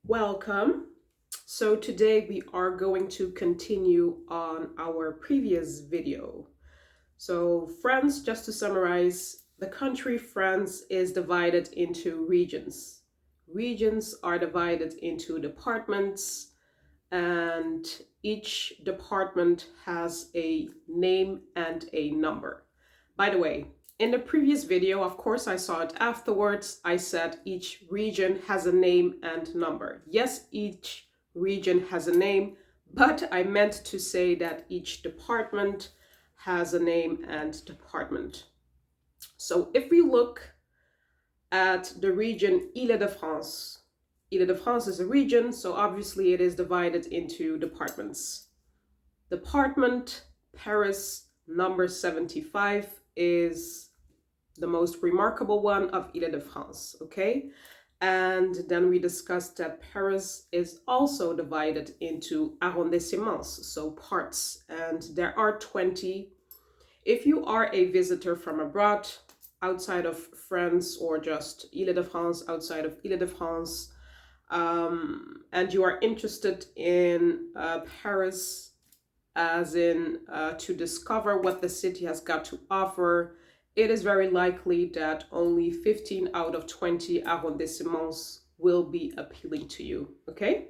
Welcome. So today we are going to continue on our previous video. So France, just to summarize, the country France is divided into regions. Regions are divided into departments, and each department has a name and a number. By the way, in the previous video, of course, I saw it afterwards. I said each region has a name and number. Yes, each region has a name, but I meant to say that each department has a name and department. So if we look at the region Ile-de-France, Ile-de-France is a region, so obviously it is divided into departments. Department Paris number 75 is the most remarkable one of Ile-de-France, okay? And then we discussed that Paris is also divided into arrondissements, so parts, and there are 20. If you are a visitor from abroad, outside of France or just Ile-de-France, outside of Ile-de-France, and you are interested in Paris, as in to discover what the city has got to offer, it is very likely that only 15 out of 20 arrondissements will be appealing to you, okay?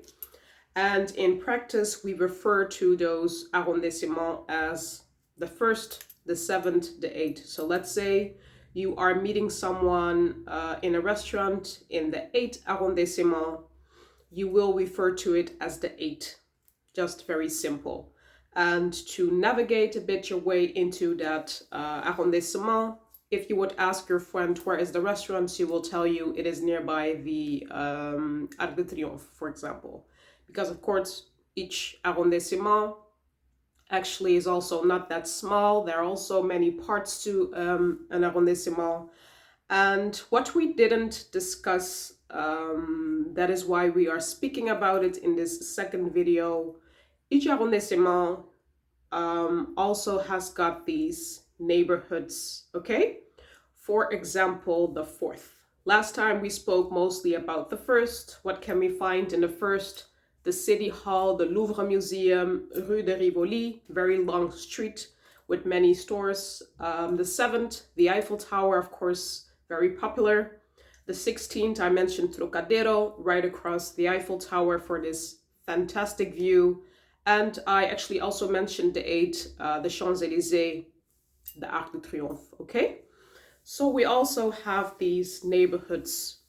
And in practice, we refer to those arrondissements as the first, the seventh, the eighth. So let's say you are meeting someone in a restaurant in the 8th arrondissement, you will refer to it as the 8th. Just very simple. And to navigate a bit your way into that arrondissement, if you would ask your friend where is the restaurant, she will tell you it is nearby the Arc de Triomphe, for example. Because of course, each arrondissement actually is also not that small. There are also many parts to an arrondissement. And what we didn't discuss, that is why we are speaking about it in this second video. Each arrondissement also has got these neighborhoods, okay? For example, the fourth. Last time we spoke mostly about the first. What can we find in the first? The City Hall, the Louvre Museum, Rue de Rivoli, very long street with many stores. The seventh, the Eiffel Tower, of course, very popular. The 16th, I mentioned Trocadero, right across the Eiffel Tower for this fantastic view. And I actually also mentioned the 8th, the Champs-Élysées, the Arc de Triomphe, okay? So we also have these neighborhoods.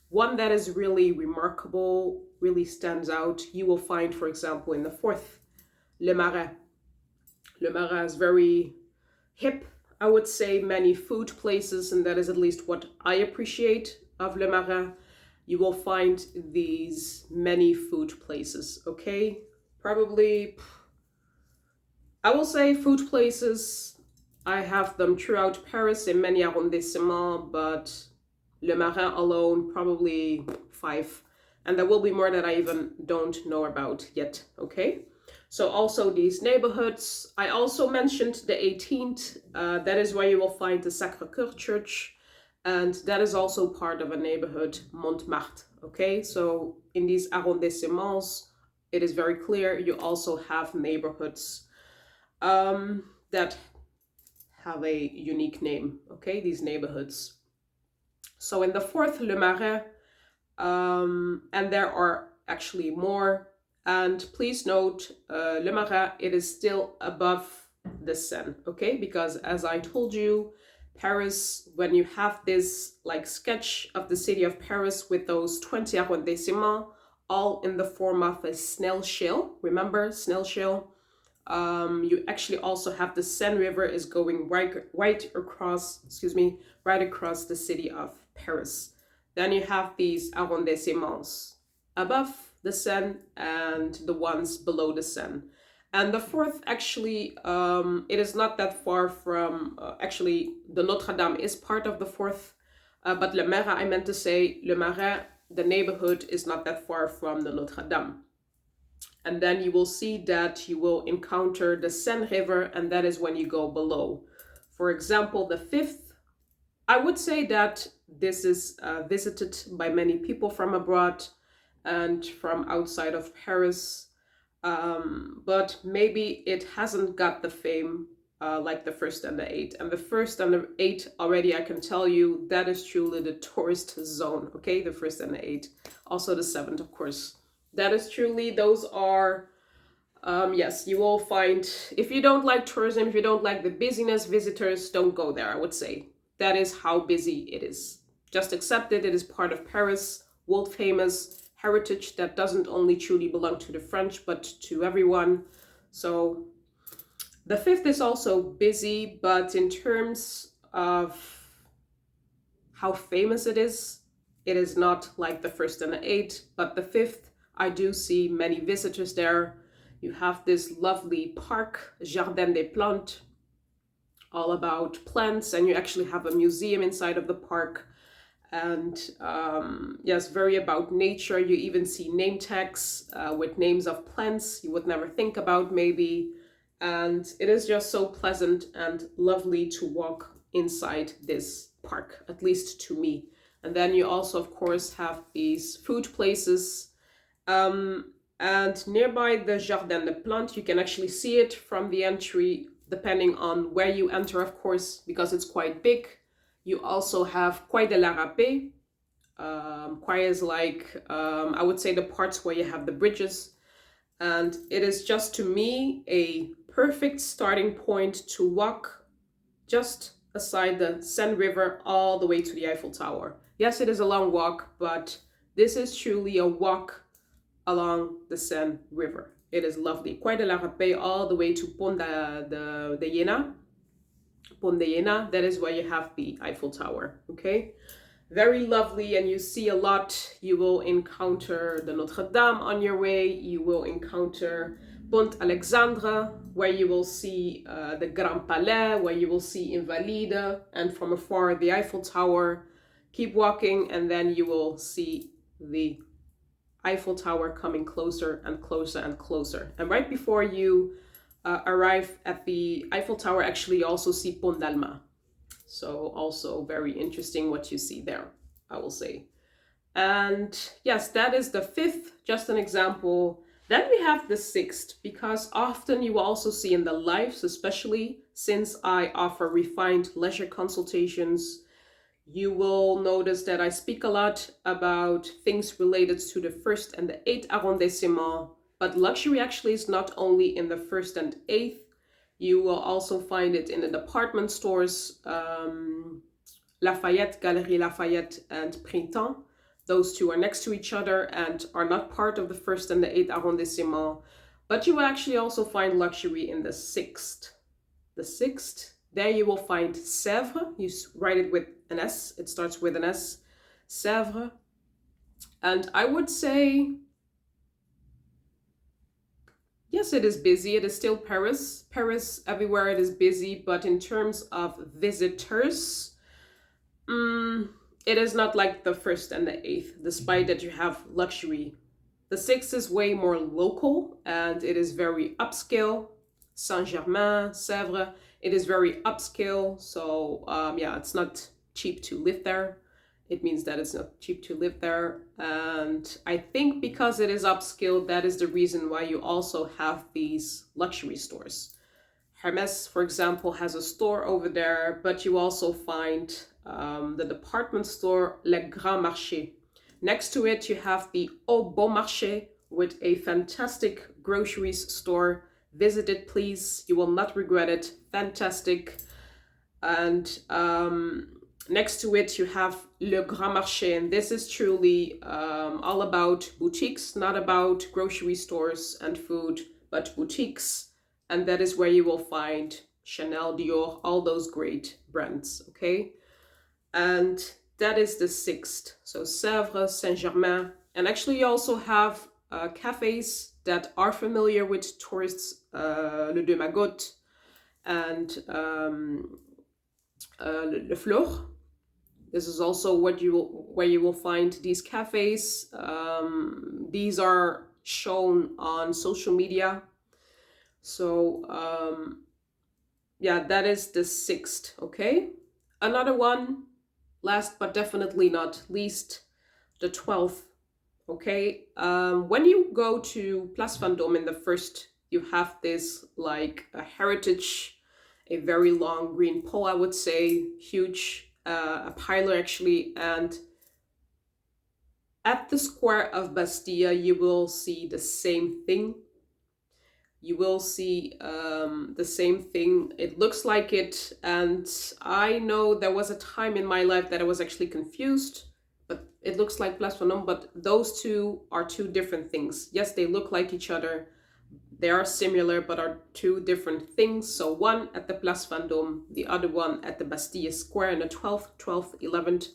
One that is really remarkable, really stands out, you will find, for example, in the fourth, Le Marais. Le Marais is very hip, I would say, many food places, and that is at least what I appreciate of Le Marais. You will find these many food places, okay? Probably, I will say food places, I have them throughout Paris in many arrondissements, but Le Marais alone, probably 5. And there will be more that I even don't know about yet, okay? So also these neighborhoods. I also mentioned the 18th. That is where you will find the Sacré-Cœur Church. And that is also part of a neighborhood, Montmartre, okay? So in these arrondissements, it is very clear you also have neighborhoods that have a unique name, okay? These neighborhoods. So in the fourth, Le Marais, and there are actually more. And please note, Le Marais, it is still above the Seine, okay? Because as I told you, Paris, when you have this like sketch of the city of Paris with those 20 arrondissements, all in the form of a snail shell, remember snail shell? You actually also have the Seine River is going right across the city of Paris. Then you have these arrondissements above the Seine and the ones below the Seine. And the fourth, actually, it is not that far from, actually, the Notre Dame is part of the fourth, but Le Marais, I meant to say, Le Marais, the neighborhood is not that far from the Notre Dame. And then you will see that you will encounter the Seine River, and that is when you go below. For example, the fifth, I would say that this is visited by many people from abroad, and from outside of Paris. But maybe it hasn't got the fame like the first and the eight. And the first and the eight, already I can tell you, that is truly the tourist zone, okay? The first and the eight. Also the seventh, of course. That is truly, those are, yes, you will find, if you don't like tourism, if you don't like the busyness, visitors, don't go there, I would say. That is how busy it is. Just accept it, it is part of Paris, world famous heritage that doesn't only truly belong to the French, but to everyone. So the fifth is also busy, but in terms of how famous it is not like the first and the eighth, but the fifth, I do see many visitors there. You have this lovely park, Jardin des Plantes, all about plants, and you actually have a museum inside of the park. And yes, very about nature. You even see name tags with names of plants you would never think about, maybe. And it is just so pleasant and lovely to walk inside this park, at least to me. And then you also, of course, have these food places. And nearby the Jardin des Plantes, you can actually see it from the entry, depending on where you enter, of course, because it's quite big. You also have Quai de la Râpée. Quai is like, I would say, the parts where you have the bridges. And it is just, to me, a perfect starting point to walk just aside the Seine River all the way to the Eiffel Tower. Yes, it is a long walk, but this is truly a walk along the Seine River. It is lovely. Quai de la Râpée all the way to Pont de Iéna. Pont de Iéna, that is where you have the Eiffel Tower, okay? Very lovely, and you see a lot. You will encounter the Notre Dame on your way. You will encounter Pont Alexandre, where you will see the Grand Palais, where you will see Invalides, and from afar the Eiffel Tower. Keep walking, and then you will see the Eiffel Tower coming closer and closer and closer. And right before you arrive at the Eiffel Tower, actually you also see Pont d'Alma. So also very interesting what you see there, I will say. And yes, that is the fifth, just an example. Then we have the sixth, because often you will also see in the lives, especially since I offer refined leisure consultations, you will notice that I speak a lot about things related to the first and the eighth arrondissement, but luxury actually is not only in the first and eighth. You will also find it in the department stores, Lafayette, Galerie Lafayette, and Printemps. Those two are next to each other and are not part of the first and the eighth arrondissement. But you will actually also find luxury in the sixth. The sixth, there you will find Sèvres. You write it with an S. It starts with an S. Sèvres. And I would say, yes, it is busy. It is still Paris. Paris, everywhere it is busy. But in terms of visitors, it is not like the first and the eighth, despite that you have luxury. The sixth is way more local, and it is very upscale. Saint-Germain, Sèvres, it is very upscale. So yeah, it's not cheap to live there. It means that it's not cheap to live there. And I think because it is upscale, that is the reason why you also have these luxury stores. Hermès, for example, has a store over there, but you also find the department store Le Grand Marché. Next to it, you have the Au Bon Marché with a fantastic groceries store. Visit it, please. You will not regret it. Fantastic. And next to it, you have Le Grand Marché, and this is truly all about boutiques, not about grocery stores and food, but boutiques. And that is where you will find Chanel, Dior, all those great brands, okay? And that is the sixth. So Sèvres, Saint-Germain. And actually you also have cafes that are familiar with tourists, Le Deux Magots and Le Fleur. This is also where you will find these cafes. These are shown on social media. So yeah, that is the sixth, okay? Another one, last but definitely not least, the 12th, Okay, when you go to Place Vendôme in the first, you have this like a heritage, a very long green pole, I would say, huge, a pillar actually, and at the square of Bastille, you will see the same thing. You will see the same thing. It looks like it, and I know there was a time in my life that I was actually confused, but it looks like Place Vendôme, but those two are two different things. Yes, they look like each other. They are similar, but are two different things. So one at the Place Vendôme, the other one at the Bastille Square in the 12th, 11th.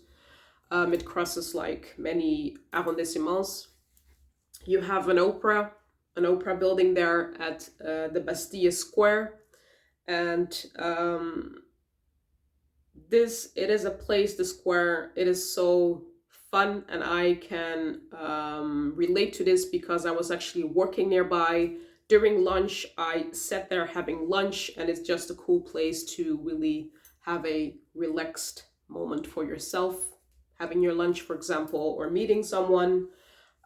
It crosses like many arrondissements. You have an opera building there at the Bastille Square, and it is a place, the square, it is so fun, and I can relate to this because I was actually working nearby. During lunch, I sat there having lunch, and it's just a cool place to really have a relaxed moment for yourself, having your lunch, for example, or meeting someone.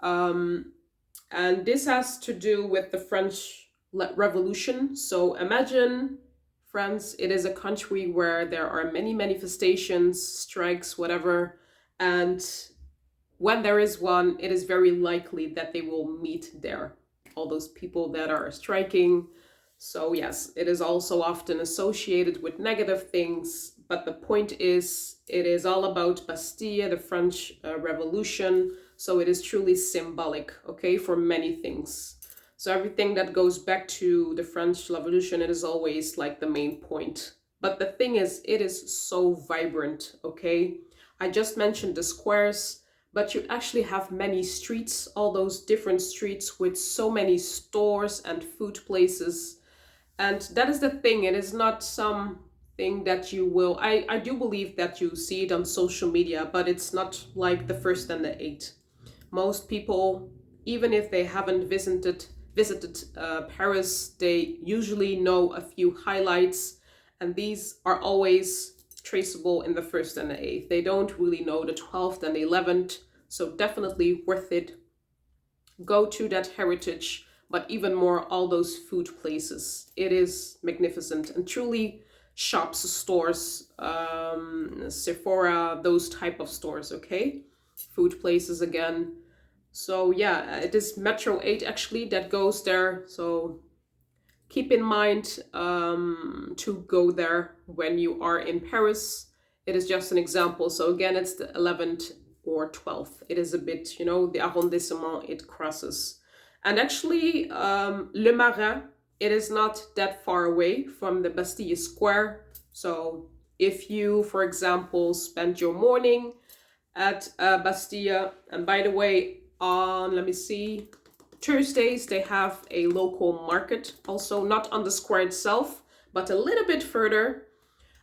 And this has to do with the French Revolution. So imagine France, it is a country where there are many manifestations, strikes, whatever. And when there is one, it is very likely that they will meet there, all those people that are striking. So yes, it is also often associated with negative things, but the point is, it is all about Bastille, the French Revolution. So it is truly symbolic, okay, for many things. So everything that goes back to the French Revolution, it is always like the main point. But the thing is, it is so vibrant, okay? I just mentioned the squares, but you actually have many streets, all those different streets with so many stores and food places. And that is the thing, it is not something that you will, I do believe that you see it on social media, but it's not like the first and the eighth. Most people, even if they haven't visited Paris, they usually know a few highlights, and these are always traceable in the first and the eighth. They don't really know the 12th and the 11th, so definitely worth it. Go to that heritage, but even more all those food places. It is magnificent, and truly shops, stores, Sephora, those type of stores, okay? Food places again. So yeah, it is Metro 8 actually that goes there. So keep in mind to go there when you are in Paris. It is just an example. So again, it's the 11th or 12th. It is a bit, the arrondissement it crosses. And actually, Le Marais, it is not that far away from the Bastille Square. So if you, for example, spend your morning at Bastille, and by the way, on, let me see, Thursdays they have a local market, also not on the square itself, but a little bit further.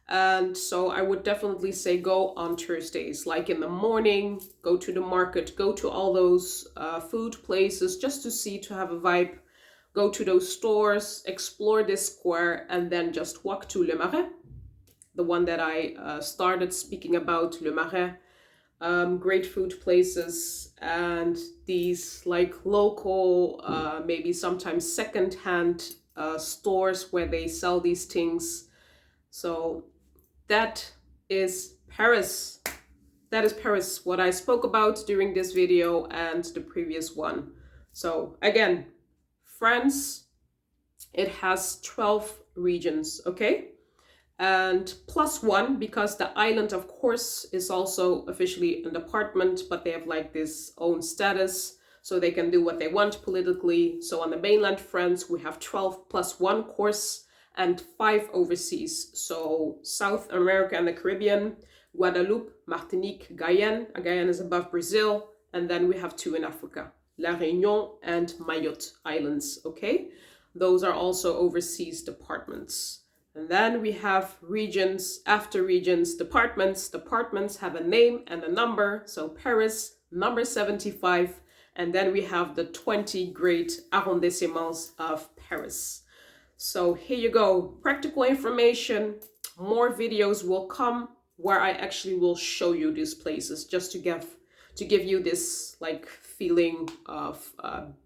And so I would definitely say go on Thursdays, like in the morning, go to the market, go to all those food places just to see, to have a vibe. Go to those stores, explore this square, and then just walk to Le Marais, the one that I started speaking about, Le Marais. Great food places, and these like local, maybe sometimes second-hand stores where they sell these things. So that is Paris. That is Paris, what I spoke about during this video and the previous one. So again, France, it has 12 regions, okay? And +1, because the island, of course, is also officially an department, but they have like this own status, so they can do what they want politically. So on the mainland France, we have 12 +1 course and 5 overseas. So South America and the Caribbean, Guadeloupe, Martinique, Guyane. Guyane is above Brazil. And then we have 2 in Africa, La Réunion and Mayotte Islands, okay? Those are also overseas departments. And then we have regions, after regions, departments. Departments have a name and a number. So Paris, number 75. And then we have the 20 great arrondissements of Paris. So here you go, practical information. More videos will come where I actually will show you these places, just to to give you this like feeling of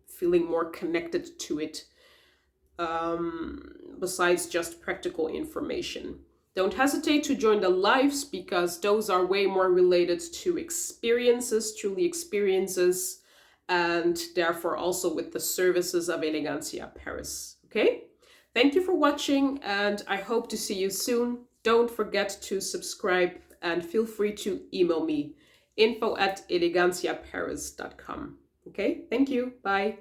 feeling more connected to it, besides just practical information. Don't hesitate to join the lives, because those are way more related to experiences, truly experiences, and therefore also with the services of Elegancia Paris. Okay? Thank you for watching, and I hope to see you soon. Don't forget to subscribe and feel free to email me, info@eleganciaparis.com. Okay? Thank you. Bye.